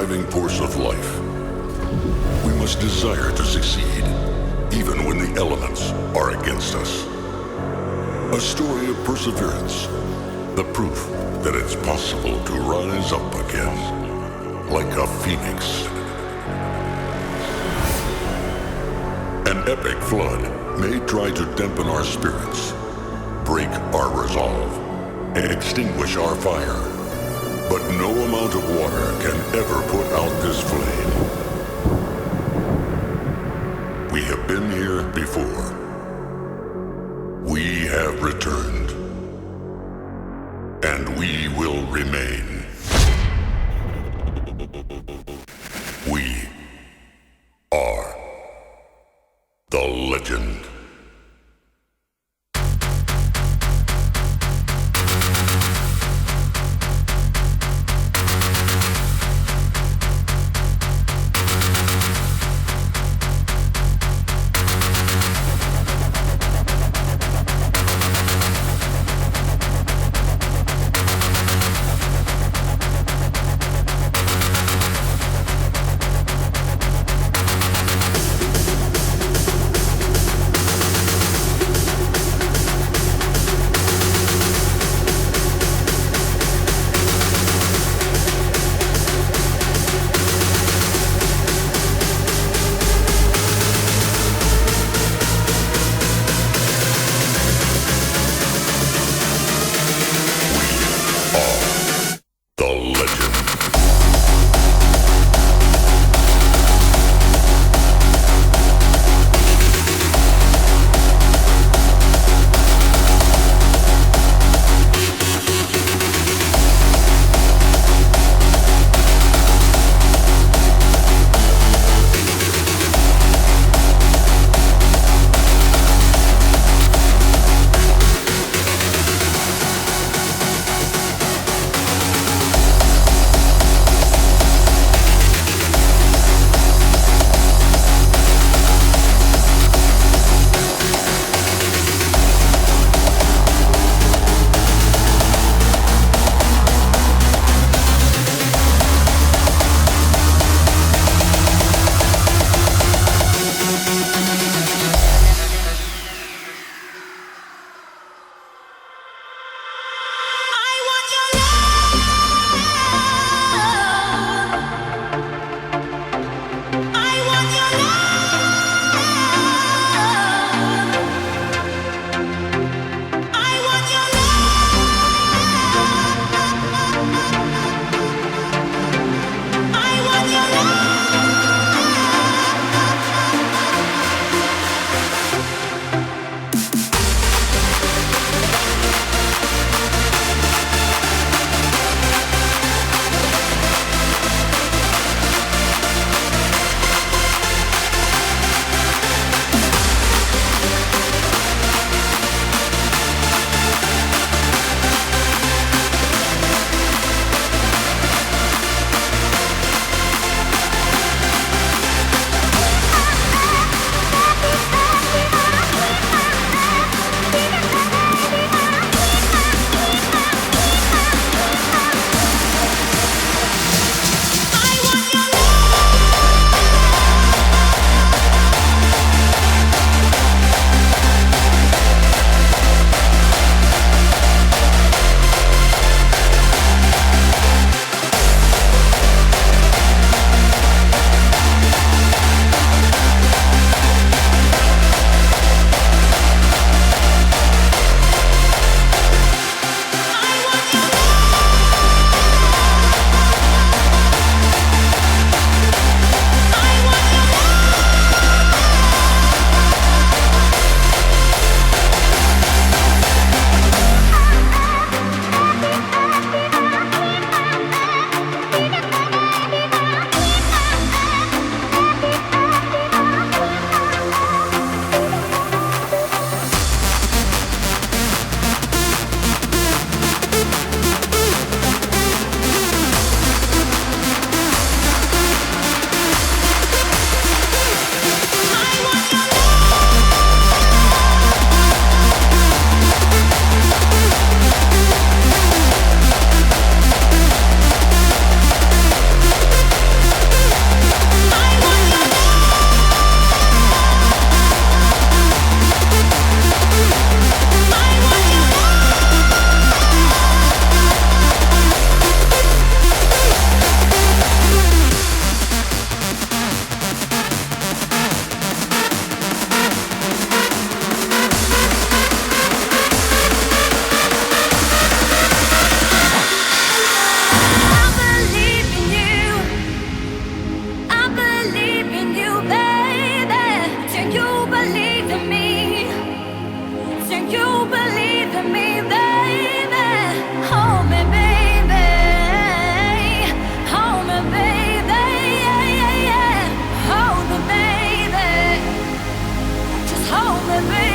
driving force of life. We must desire to succeed, even when the elements are against us. A story of perseverance, the proof that it's possible to rise up again, like a phoenix. An epic flood may try to dampen our spirits, break our resolve, and extinguish our fire. But no amount of water can ever put out this flame. We have been here before. We have returned. And we will remain. We are the legend. believe in me, baby? Hold me, baby. Hold me, baby. Hold me, baby. Just hold me, baby.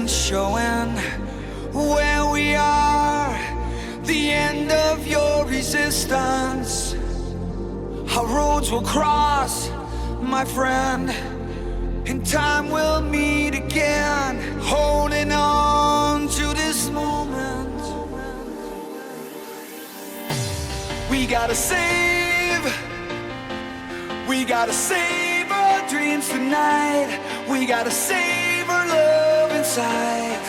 Showing where we are, the end of your resistance. Our roads will cross, my friend, and time will meet again. Holding on to this moment. We gotta save our dreams tonight. We gotta save our love inside.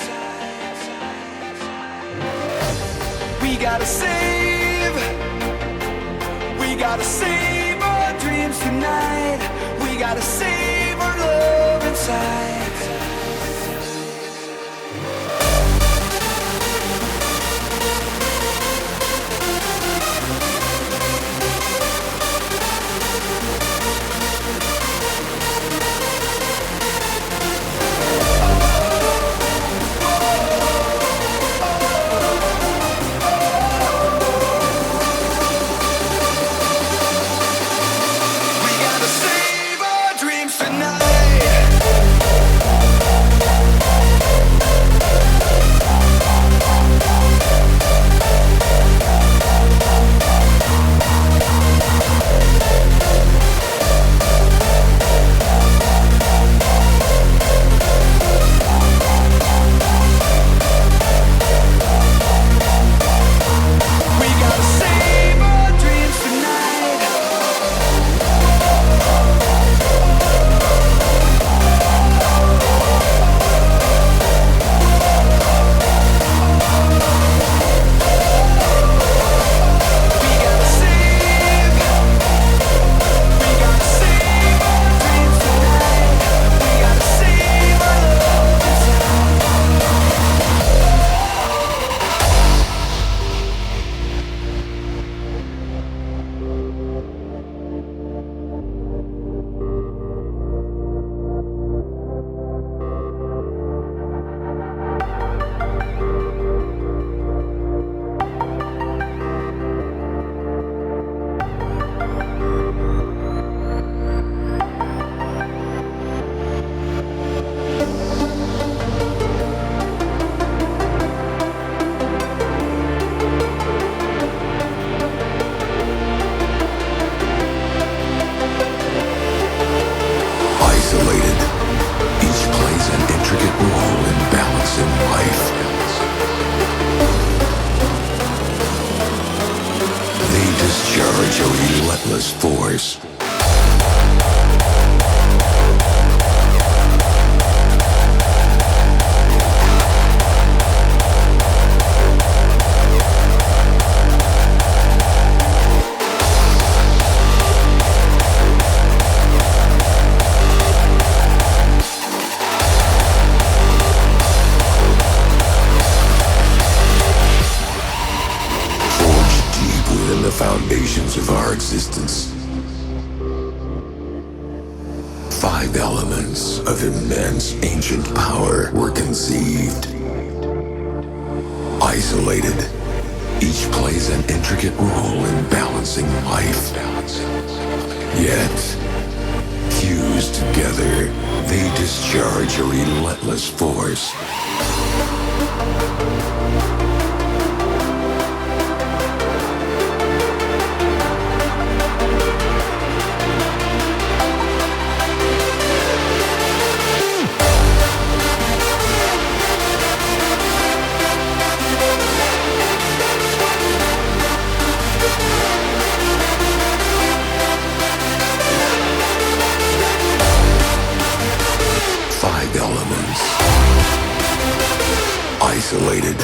We gotta save our dreams tonight. We gotta save our love inside. We gotta save our dreams tonight. Isolated, each plays an intricate role in balancing life. They discharge a relentless force. 5 elements of immense ancient power were conceived. Isolated, each plays an intricate role in balancing life. Yet, fused together, they discharge a relentless force. Isolated.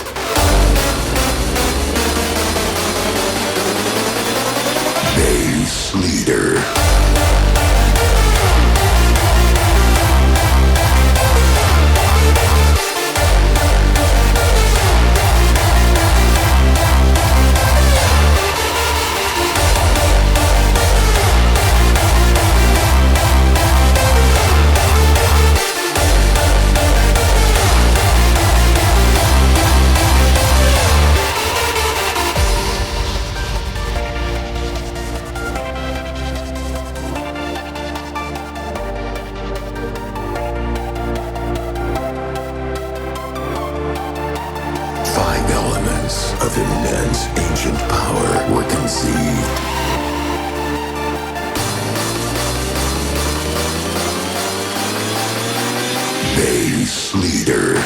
Base leader. Of immense ancient power were conceived. Base leader.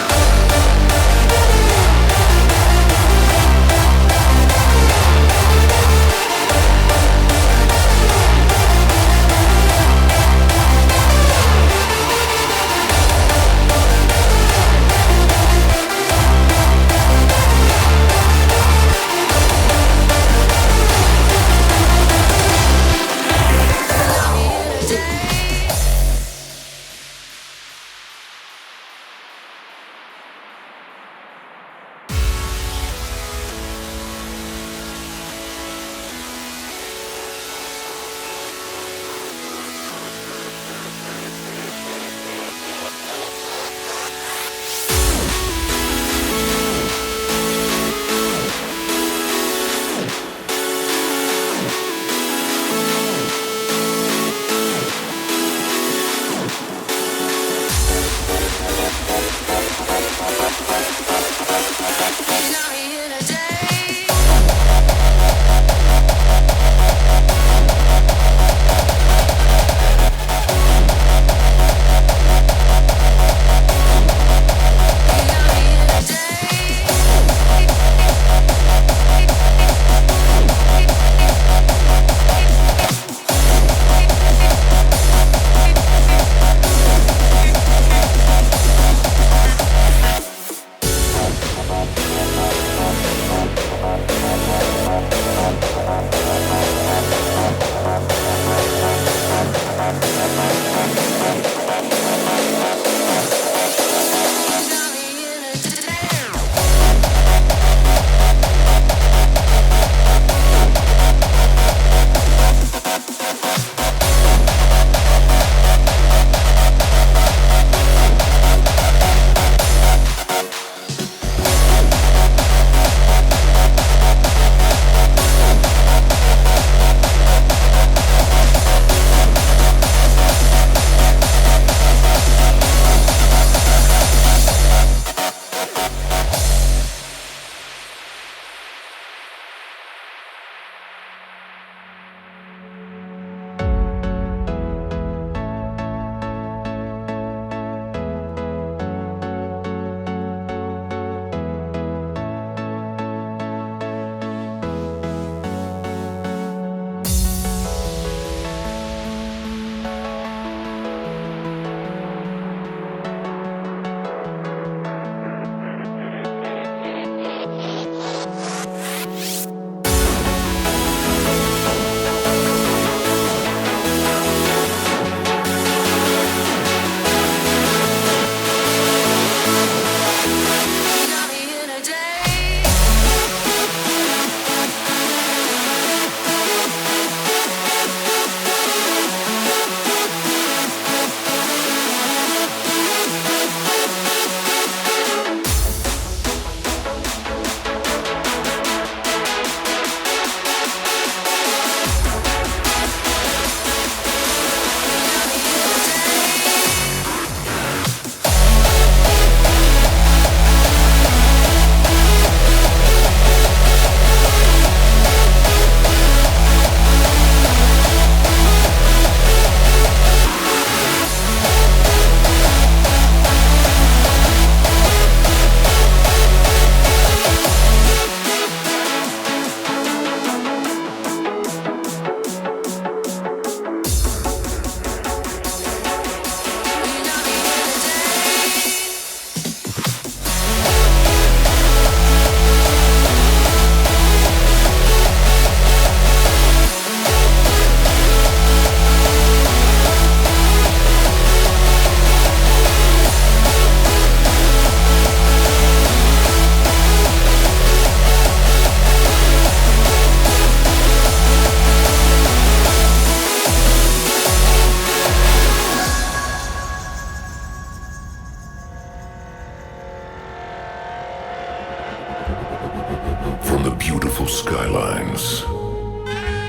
skylines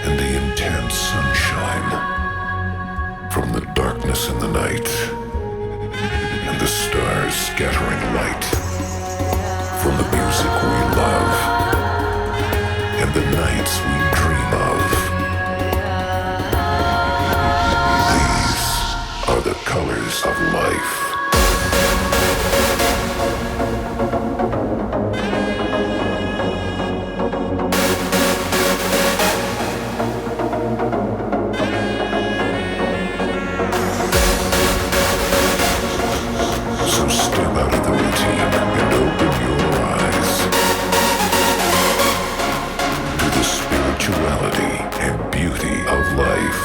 and the intense sunshine, from the darkness in the night and the stars scattering light, from the music we love and the nights we dream of. These are the colors of life. So step out of the routine and open your eyes to the spirituality and beauty of life.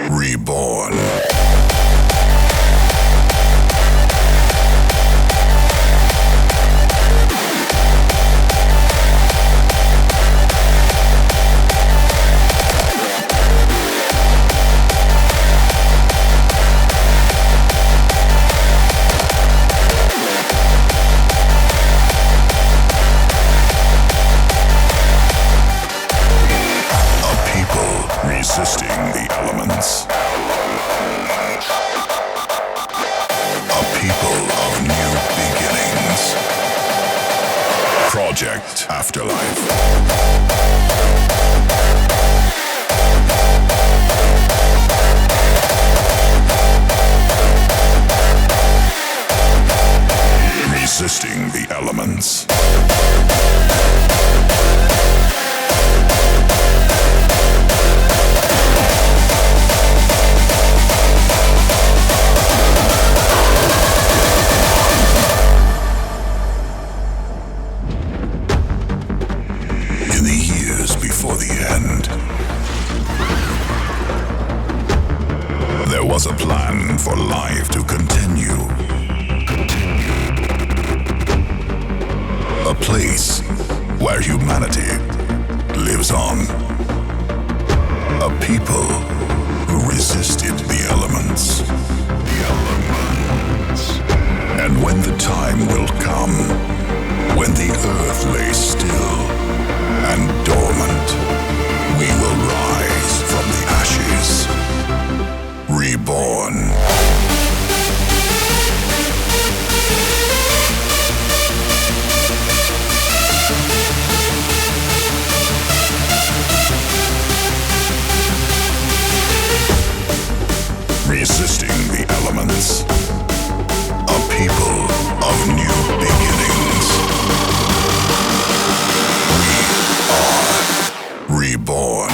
Reborn. Afterlife. Resisting the elements. A plan for life to continue. A place where humanity lives on. A people who resisted the elements. And And when the time will come, when the earth lays still and dormant, we will rise from the ashes, reborn. Resisting the elements, a people of new beginnings. We are reborn.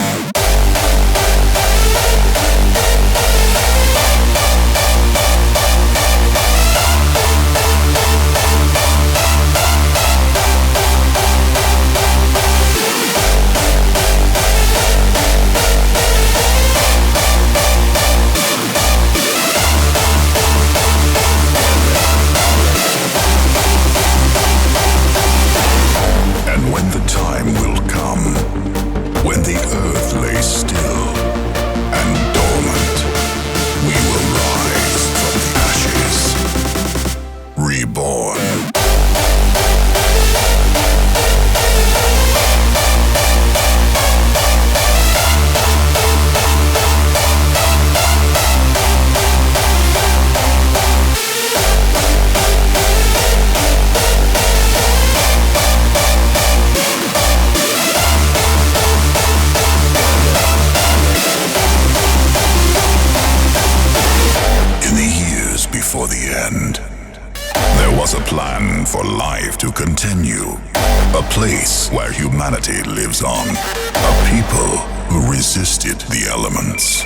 When the time will come, when the earth lays still and dormant, we will rise from the ashes, reborn. For the end, there was a plan for life to continue, a place where humanity lives on, a people who resisted the elements.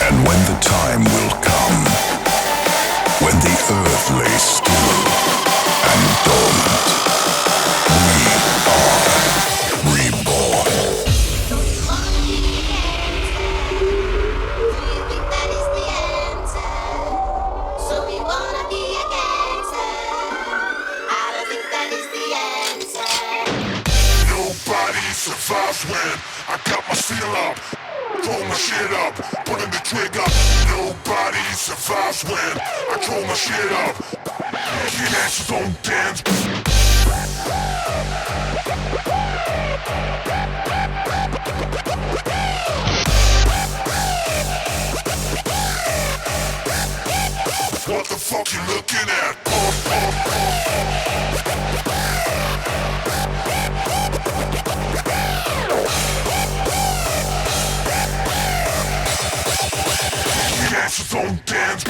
And when the time will come, when the earth lays still and dormant, we are reborn. Survives when I got my seal up, throw my shit up, pulling the trigger. Nobody survives when I throw my shit up. Kid answers don't dance. What the fuck you looking at? Dancers don't dance.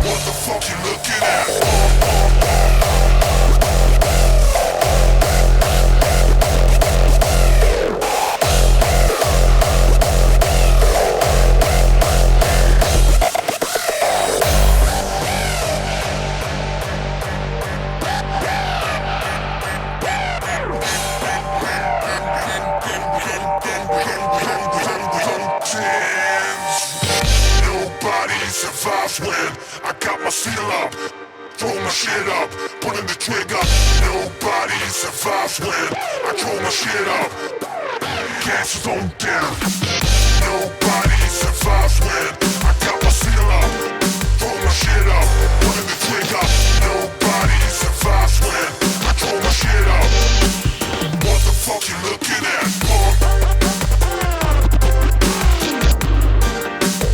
What the fuck you looking at? When I got my seal up, throw my shit up, pulling the trigger. Nobody survives when I throw my shit up. Gangsters don't dare. Nobody survives when I got my seal up, throw my shit up, pulling the trigger. Nobody survives when I throw my shit up. What the fuck you looking at, punk?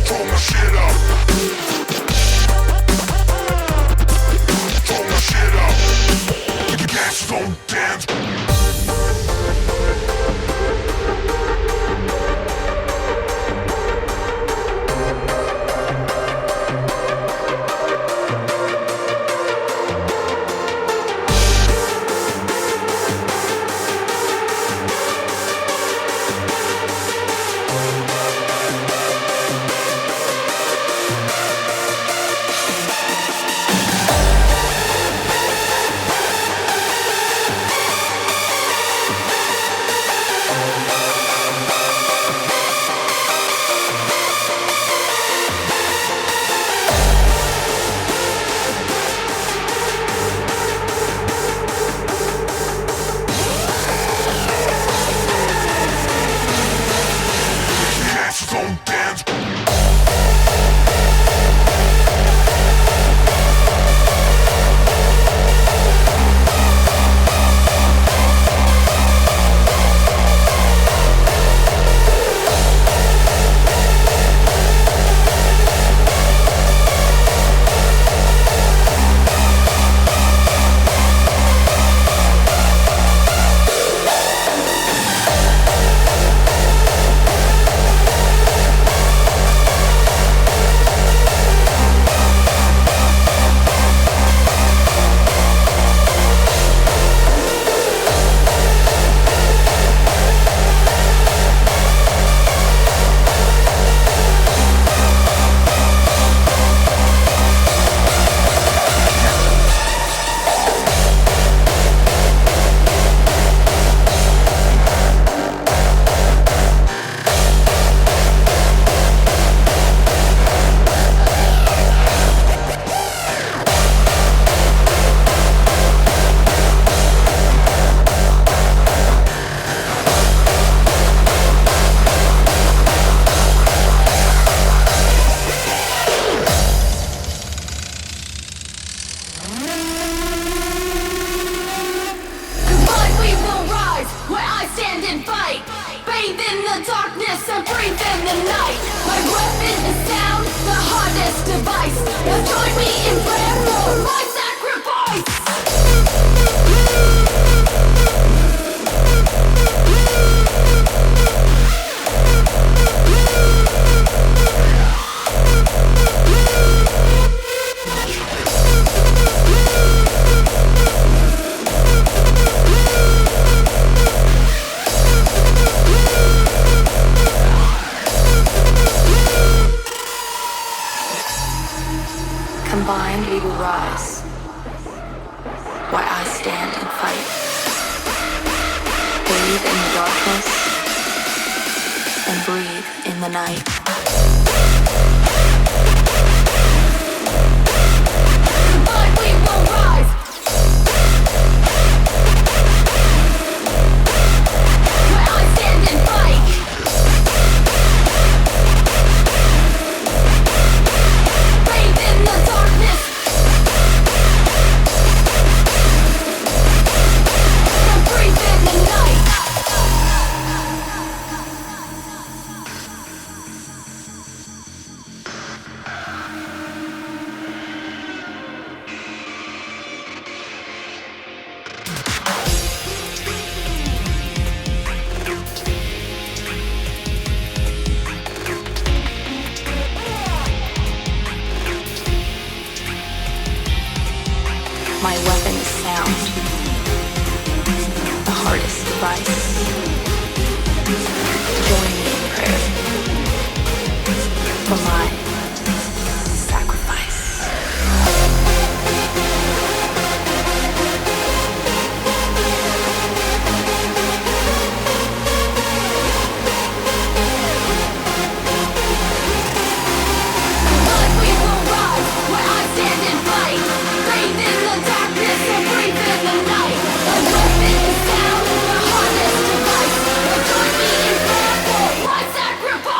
Throw my shit up. Shit up, gangsters don't dance. the night. My weapon is sound, the hardest device. Now join me in prayer for my sacrifice. Combined we will rise, while I stand and fight. Bathe in the darkness and breathe in the night. Combined we will rise, while I stand and fight. Bathe in the darkness and breathe in the night. My weapon is sound, the hardest device. Join me in prayer for my sacrifice. But we will rise where I stand and fight. Breathe in the darkness and breathe in the night. My weapon is sound, the hardest device. Now join me in prayer for my sacrifice.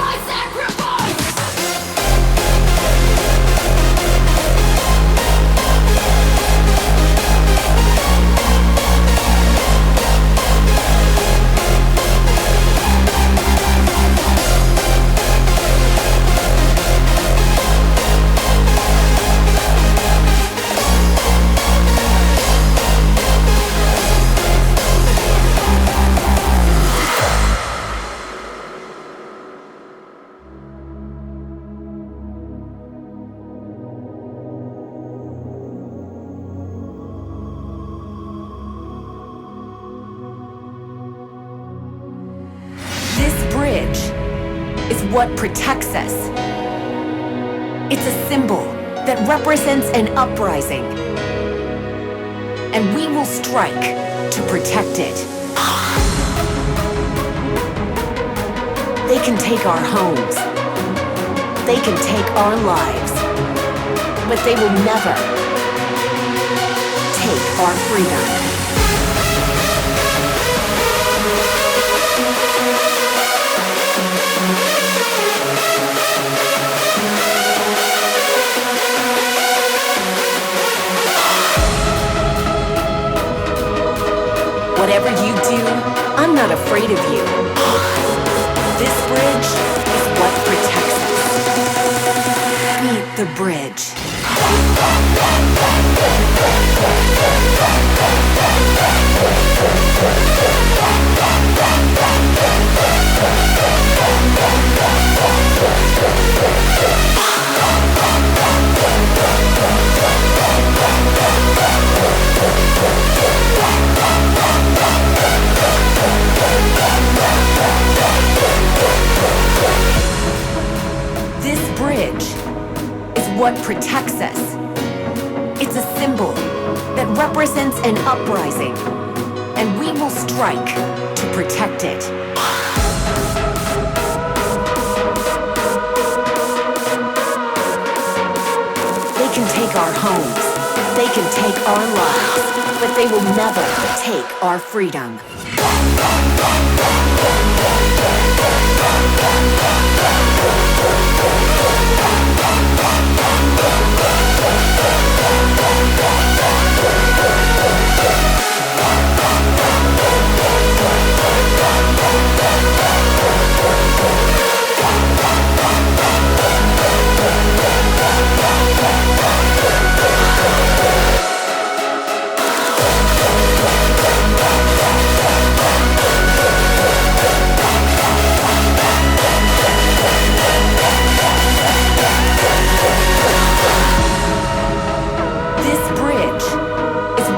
My sacrifice. This bridge is what protects us. It's a symbol that represents an uprising. And we will strike to protect it. They can take our homes. They can take our lives. But they will never take our freedom. Whatever you do, I'm not afraid of you. This bridge is what protects us. Beat the bridge. what protects us. It's a symbol that represents an uprising, and we will strike to protect it. They can take our homes, they can take our lives, but they will never take our freedom.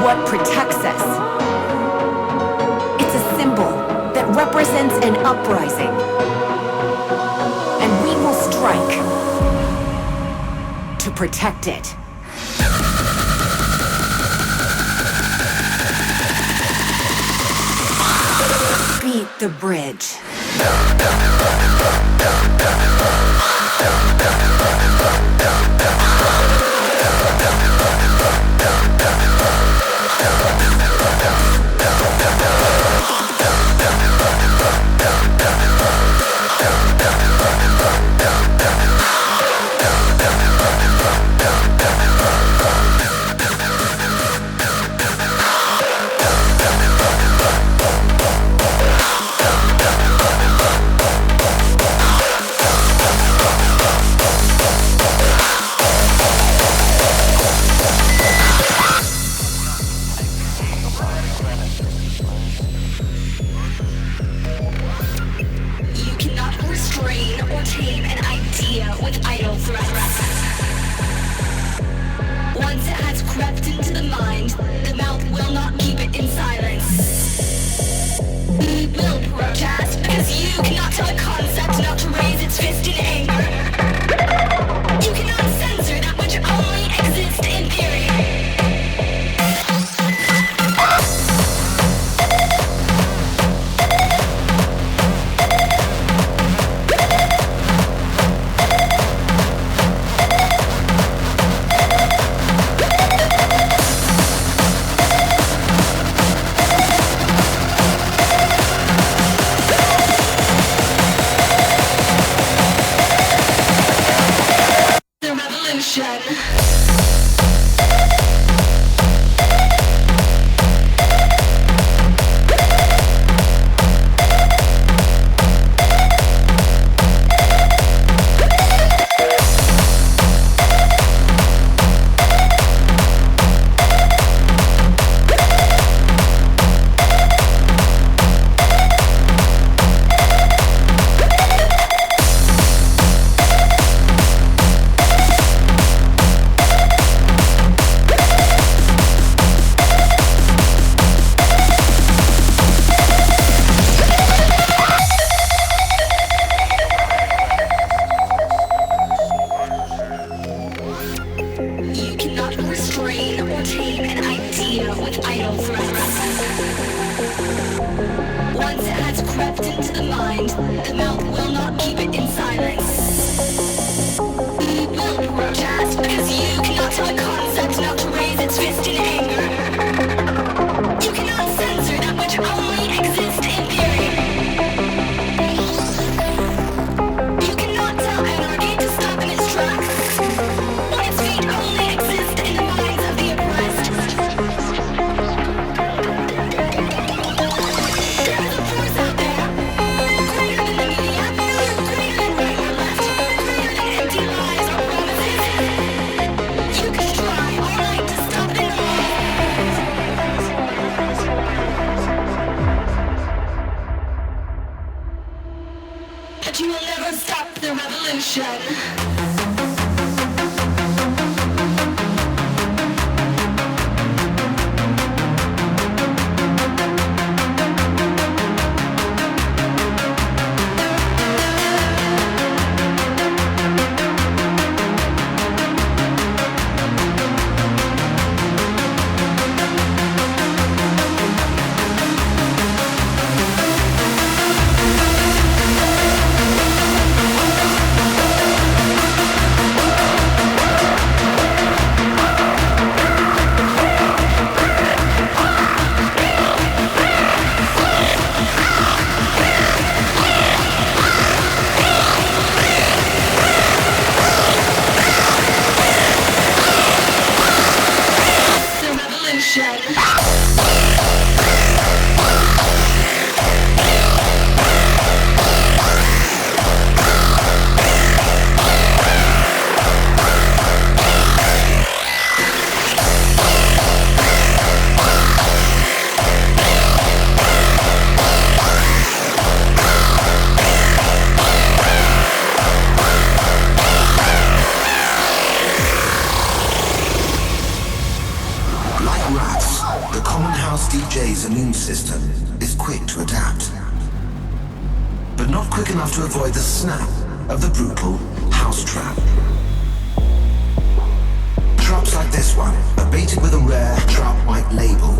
What protects us. It's a symbol that represents an uprising, and we will strike to protect it. Beat the bridge. system is quick to adapt, but not quick enough to avoid the snap of the brutal house trap. Traps like this one are baited with a rare trap white label,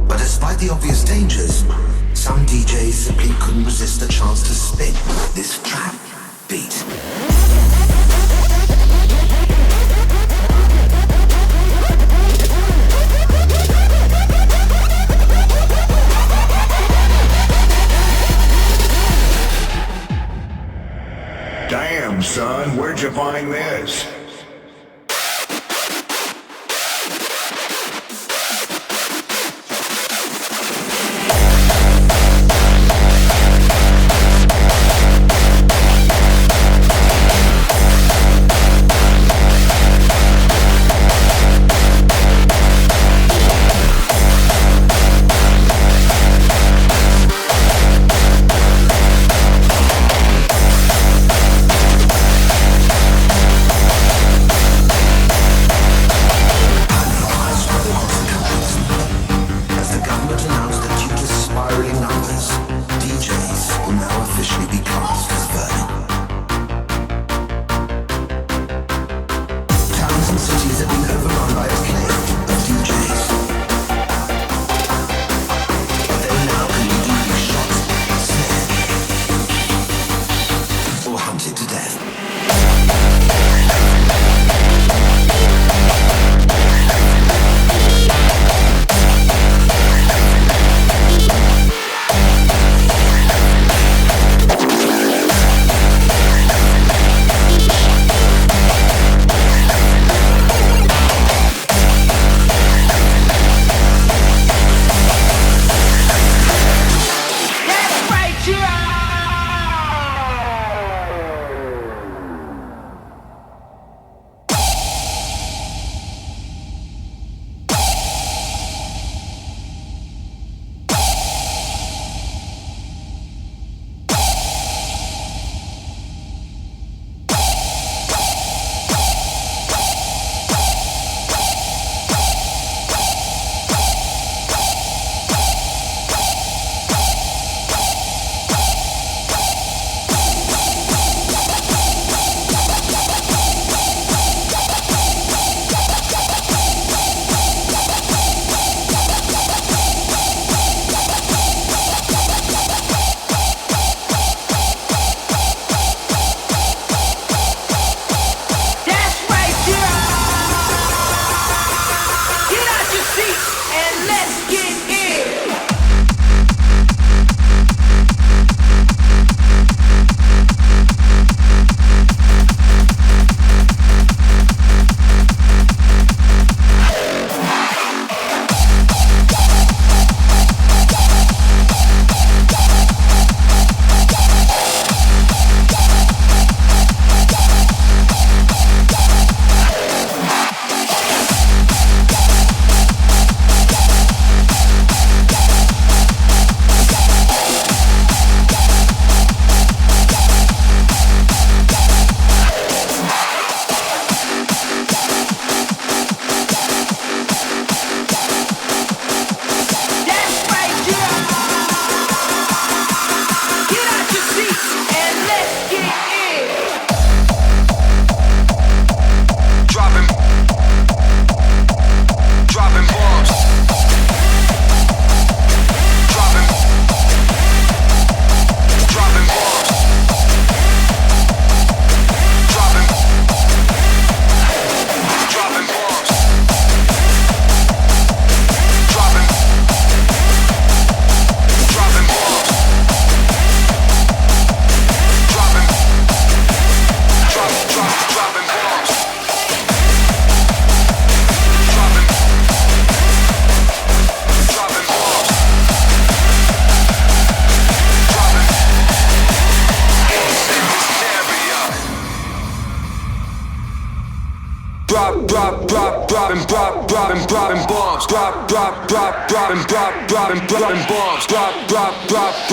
but despite the obvious dangers, some DJs simply couldn't resist the chance to spin this trap beat. Damn, son, where'd you find this?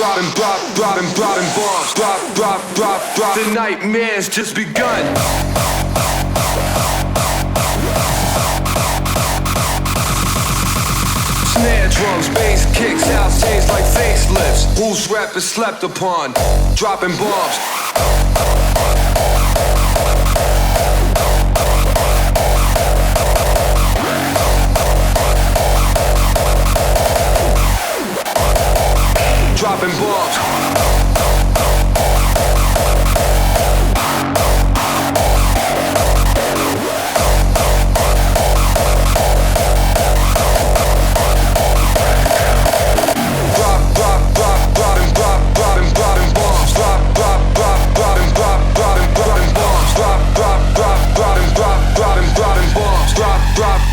dropping bombs, dropping bombs, dropping bombs, the nightmare's just begun. Snare drums, bass kicks, house chains like facelifts. Whose rap is slept upon? Dropping bombs. Dropping bombs.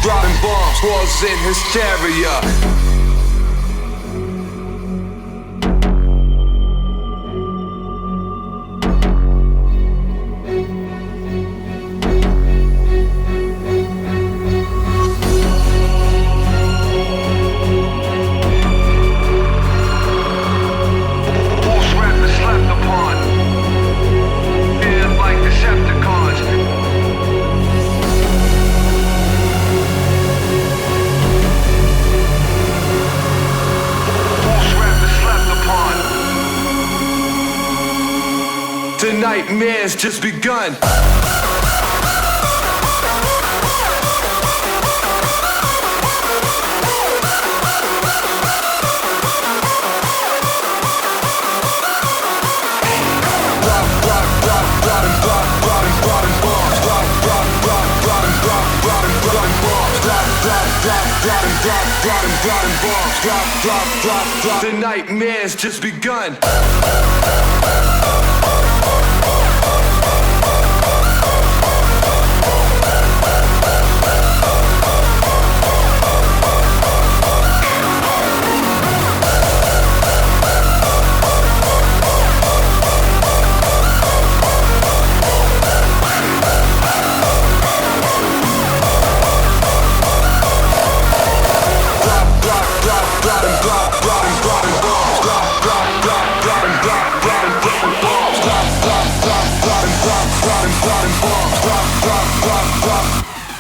Dropping bombs, was in hysteria. The nightmare's just begun. The nightmare's just begun.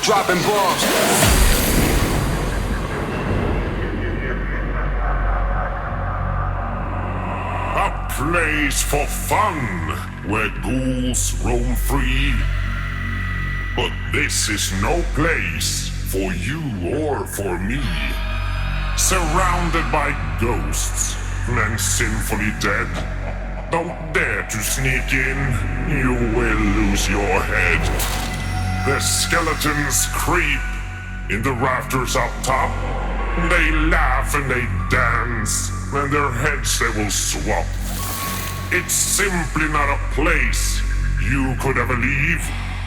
Dropping bombs. A place for fun, where ghouls roam free. But this is no place for you or for me. Surrounded by ghosts and sinfully dead. Don't dare to sneak in, you will lose your head. The skeletons creep in the rafters up top. They laugh and they dance, and their heads they will swap. It's simply not a place you could ever leave.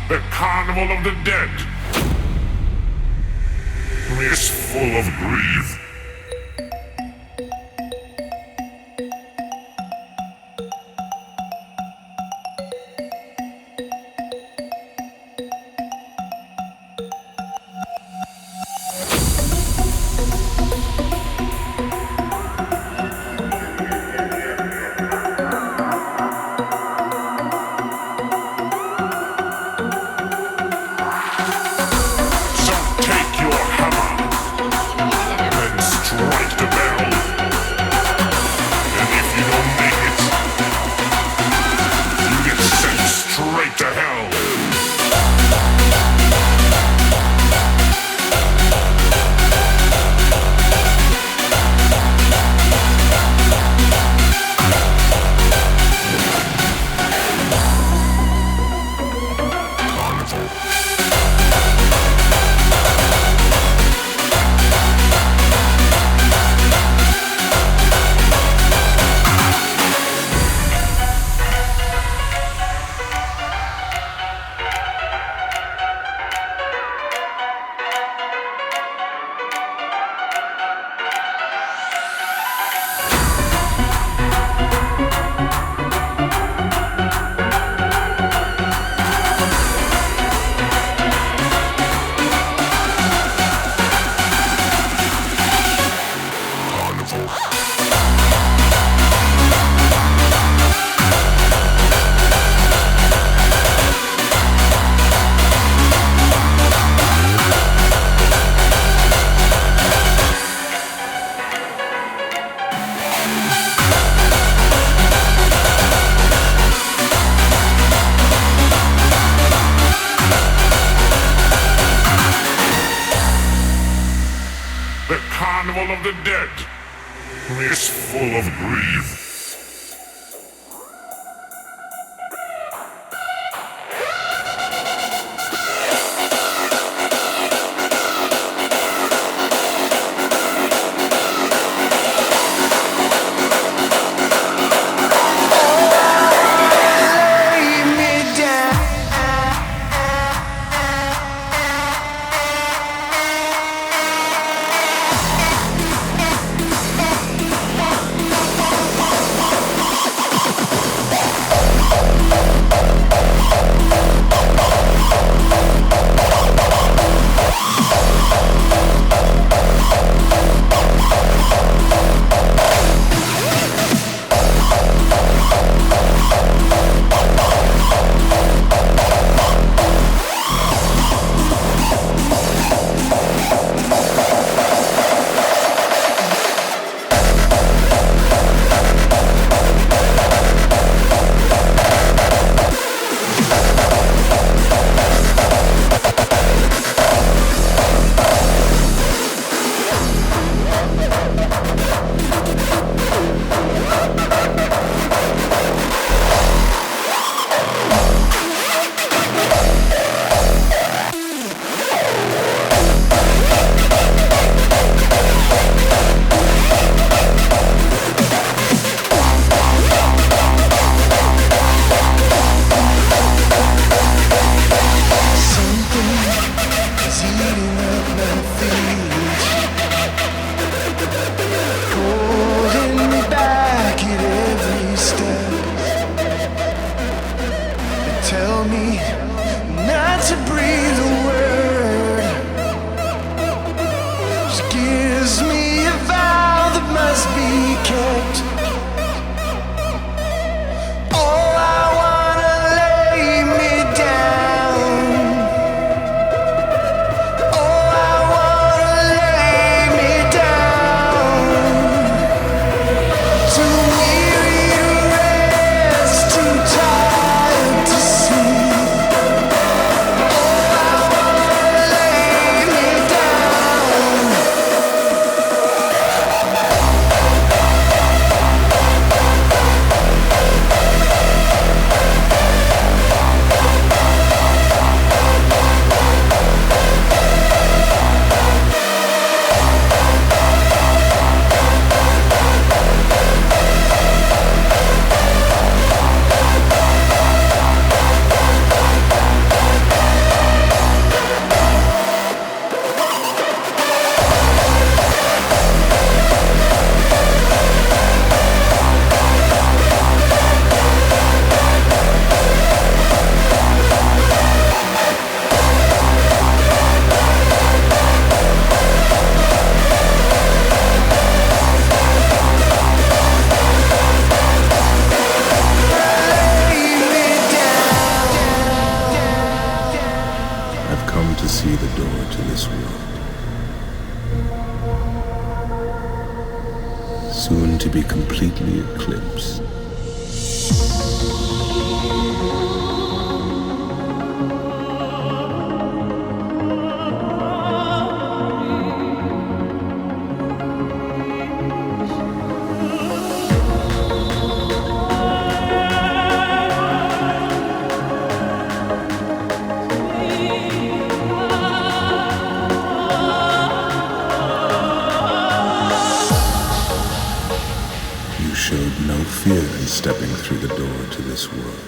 The Carnival of the Dead is full of grief. of the dead is full of grief. Soon to be completely eclipsed. Fear in stepping through the door to this world.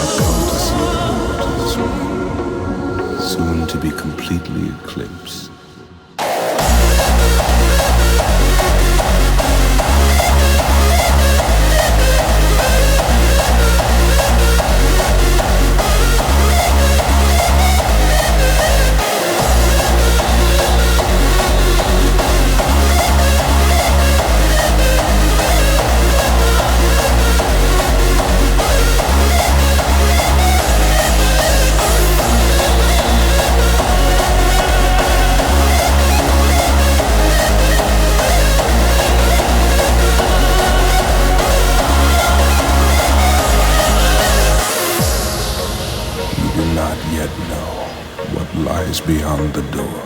I've come to see the door to this world, soon to be completely eclipsed. is beyond the door.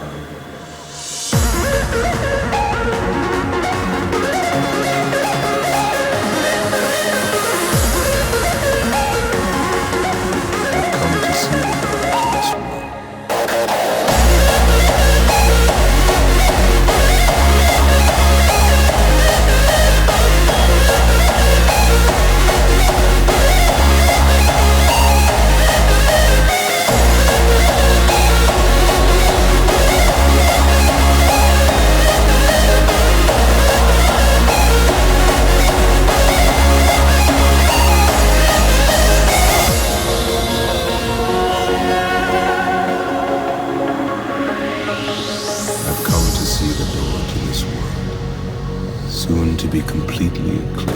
I've come to see the door to this world. Soon to be completely eclipsed.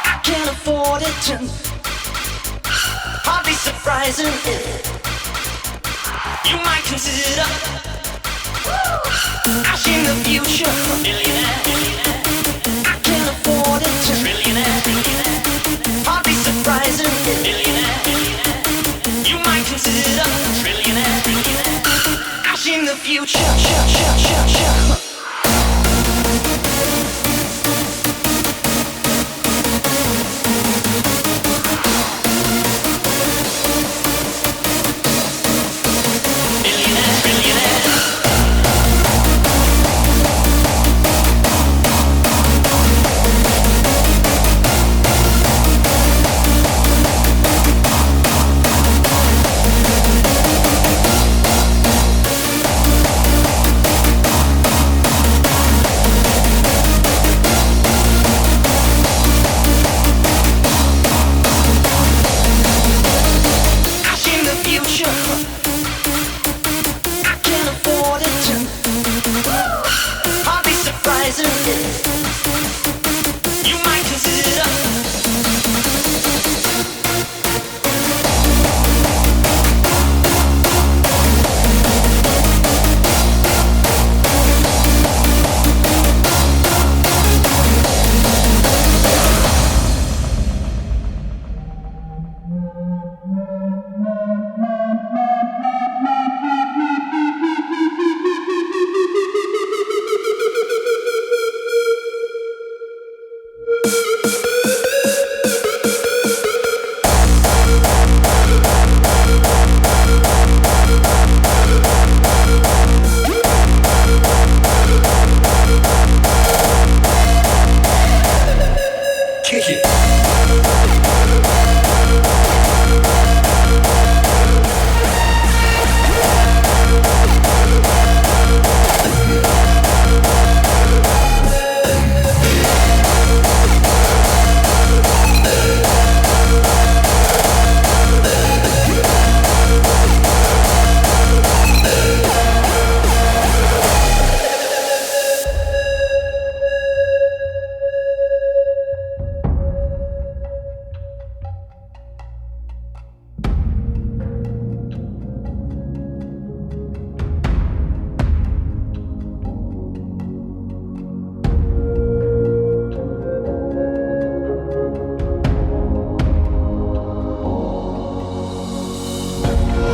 I can't afford it. Hardly surprising if you might consider I've seen the future. Billionaire. I can't afford it. Trillionaire. Hardly surprising if Billionaire. You might consider Trillionaire. I've seen the future.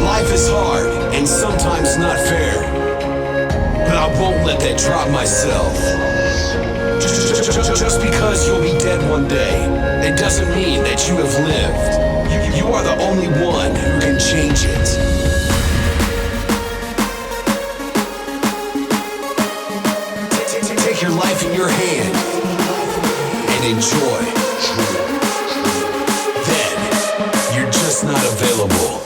Life is hard. and sometimes not fair. But I won't let that drop myself. Just because you'll be dead one day, it doesn't mean that you have lived. You are the only one who can change it. Take your life in your hand and enjoy. Then you're just not available.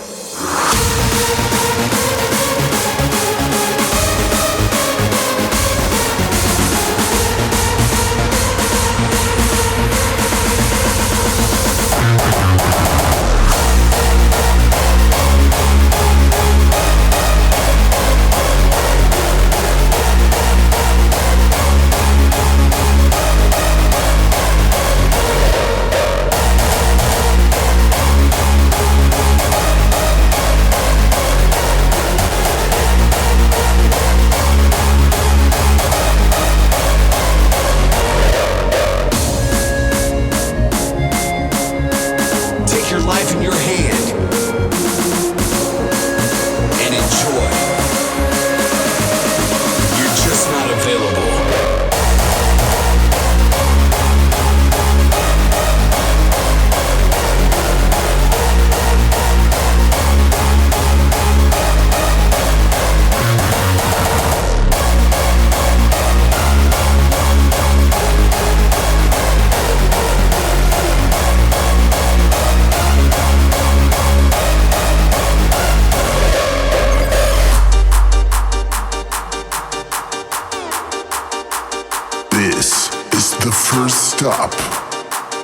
Stop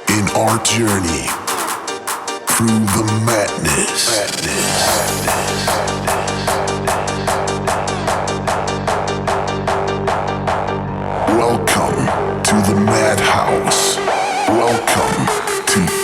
in our journey through the madness. Welcome to the madhouse. Welcome to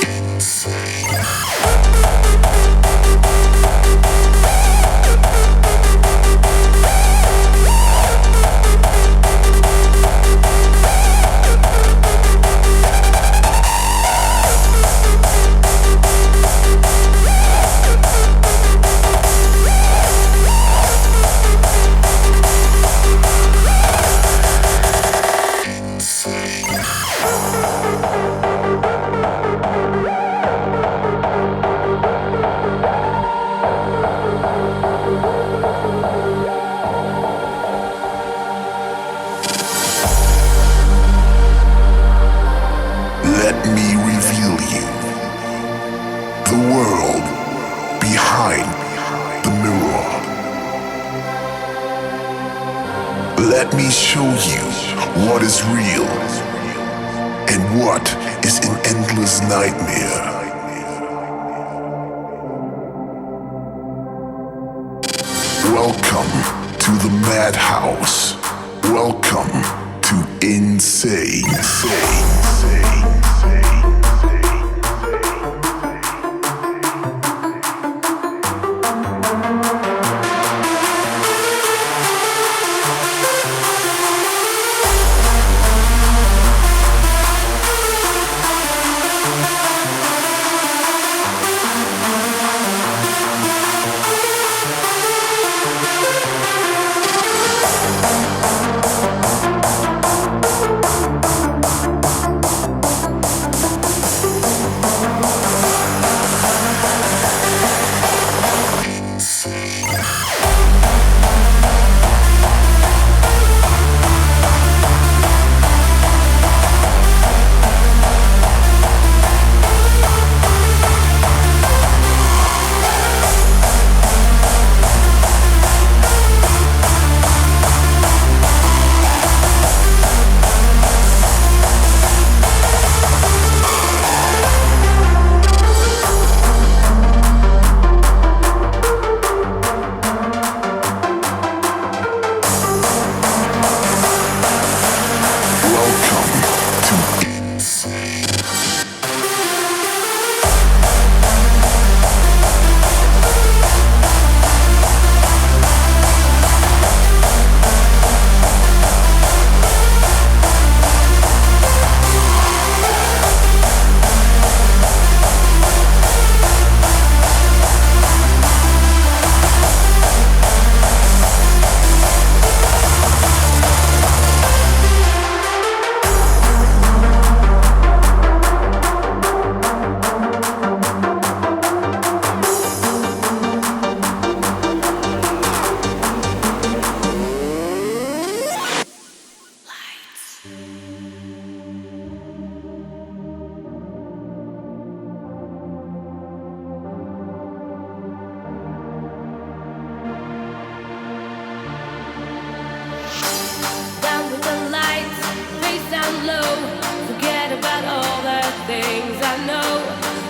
I know.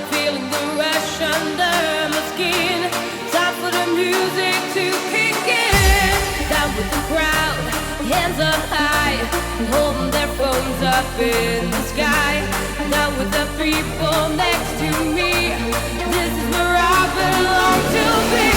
Feeling the rush under my skin. Time for the music to kick in. Down with the crowd, hands up high, holding their phones up in the sky. Now with the people next to me, this is where I belong to be.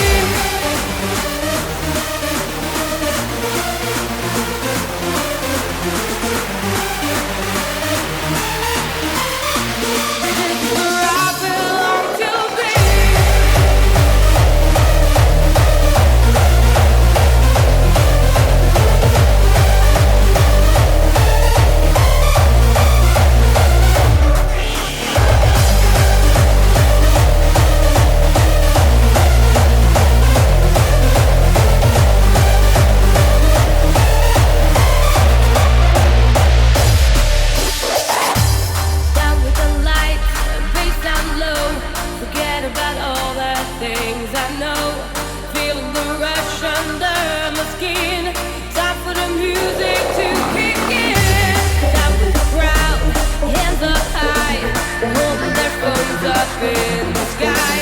In the sky,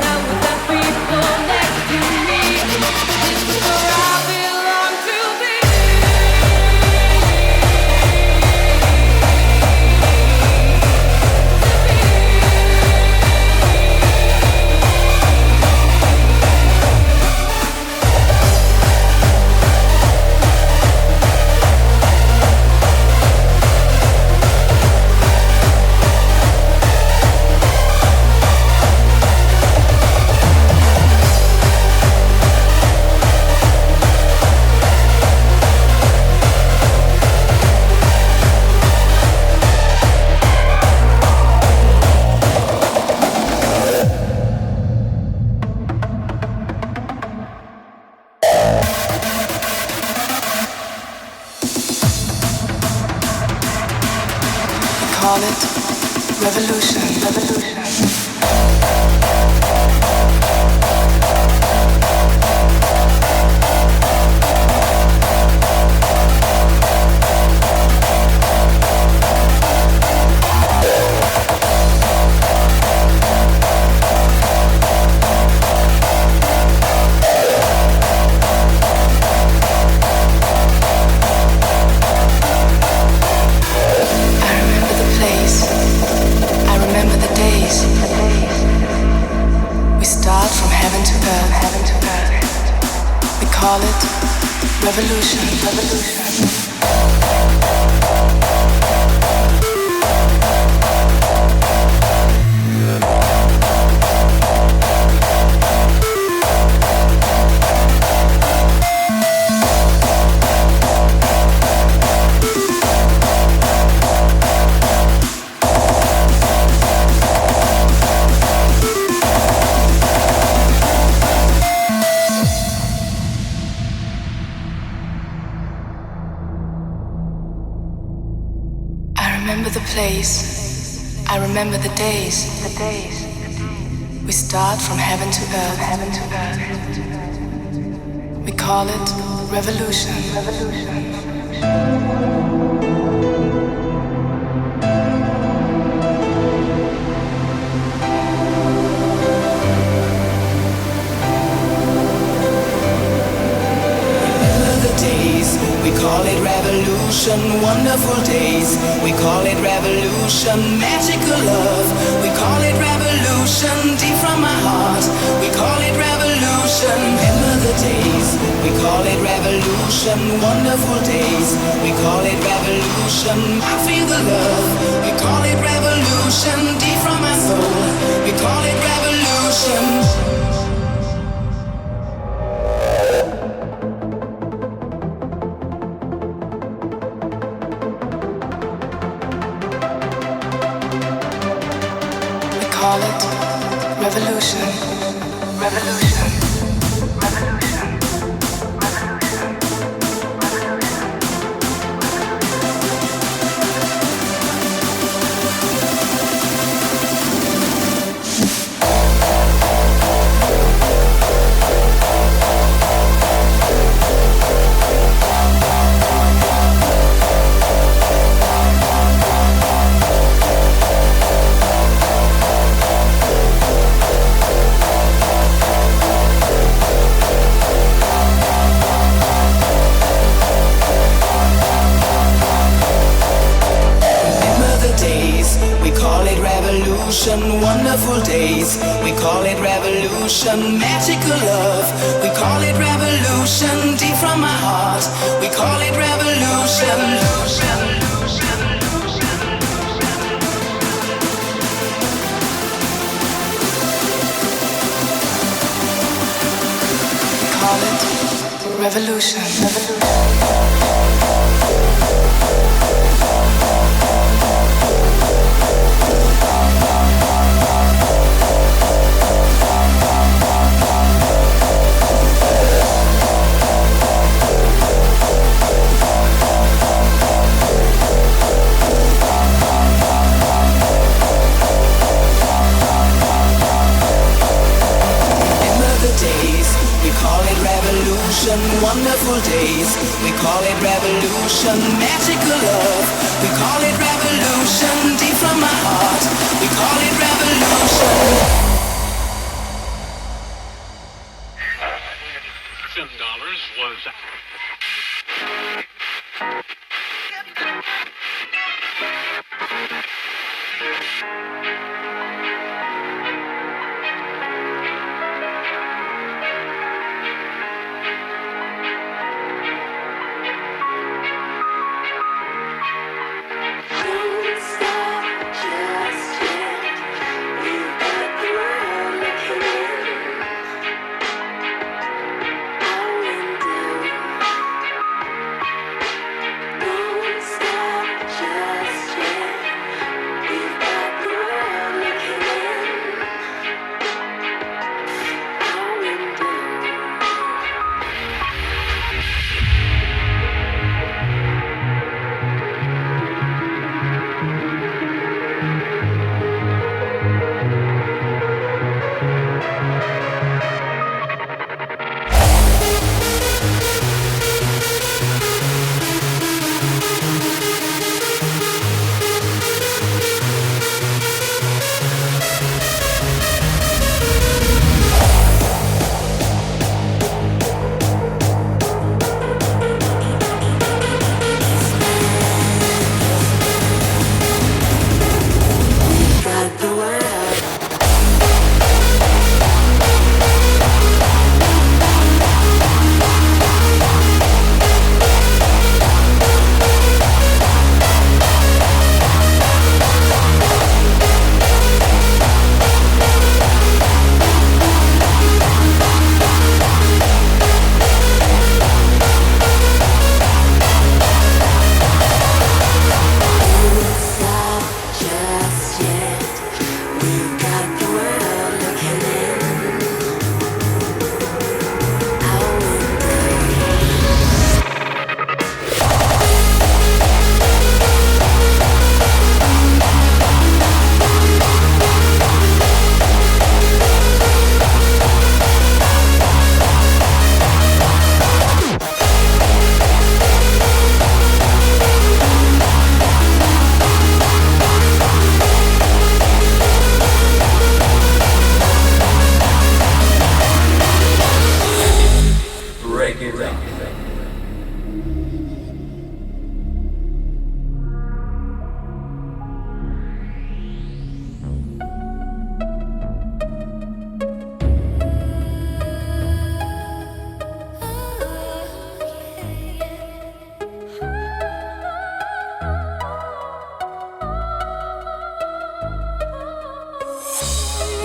now with the people next to me, this is where I belong to be. Call it revolution. Call it revolution. I remember the days. We start from heaven to earth. We call it revolution. We call it revolution, wonderful days. We call it revolution, magical love. We call it revolution, deep from my heart. We call it revolution, remember the days. We call it revolution, wonderful days. We call it revolution, I feel the love. We call it revolution, deep from my soul. We call it revolution. Call it revolution. Revolution. wonderful days. We call it revolution, magical love. We call it revolution, deep from my heart. We call it revolution. Call it revolution. Wonderful days, we call it revolution, magical love. We call it revolution, deep from my heart. We call it revolution. $10 was.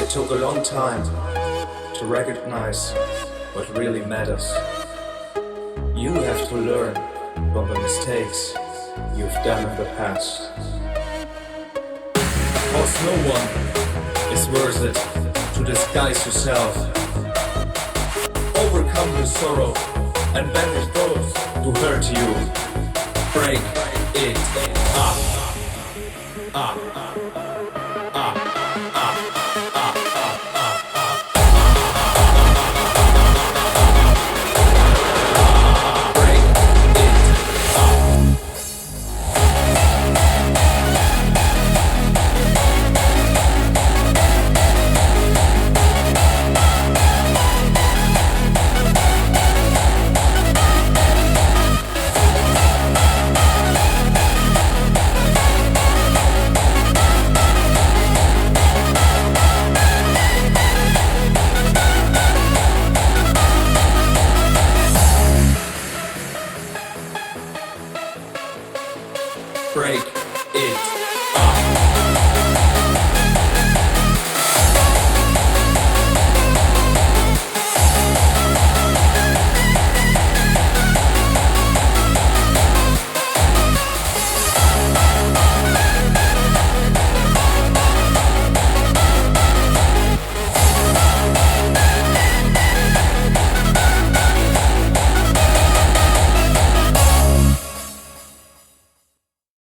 It took a long time to recognize what really matters. You have to learn from the mistakes you've done in the past. Cause no one is worth it to disguise yourself. Overcome the sorrow and banish those who hurt you. Break it up.